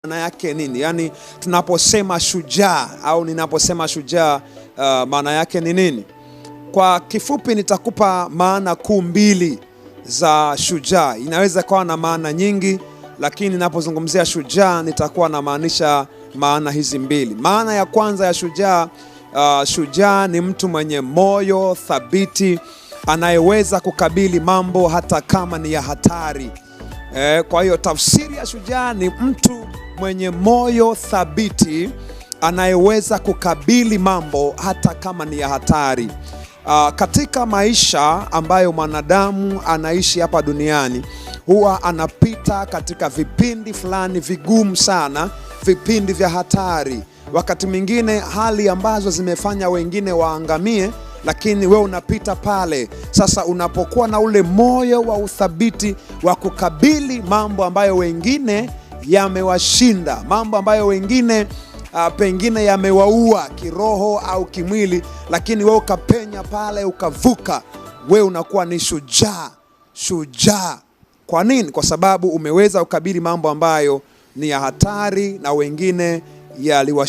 Maana yake nini? Yaani tunaposema shujaa au ninaposema shujaa maana yake ni nini? Kwa kifupi nitakupa maana kuu mbili za shujaa. Inaweza kuwa na maana nyingi, lakini ninapozungumzia shujaa nitakuwa namaanisha maana hizi mbili. Maana ya kwanza ya shujaa, shujaa ni mtu mwenye moyo thabiti anayeweza kukabili mambo hata kama ni ya hatari. Kwa hiyo tafsiri ya shujaa ni mtu mwenye moyo thabiti anayeweza kukabili mambo hata kama ni ya hatari. Katika maisha ambayo mwanadamu anaishi hapa duniani, huwa anapita katika vipindi fulani vigumu sana, vipindi vya hatari. Wakati mwingine hali ambazo zimefanya wengine waangamie, lakini wewe unapita pale. Sasa unapokuwa na ule moyo wa uthabiti wa kukabili mambo ambayo wengine yamewashinda, mambo ambayo wengine pengine yamewaua kiroho au kimwili, lakini wewe ukapenya pale ukavuka, wewe unakuwa ni shujaa. Shujaa. Kwa nini? Kwa sababu umeweza kukabili mambo ambayo ni ya hatari na wengine yaliwa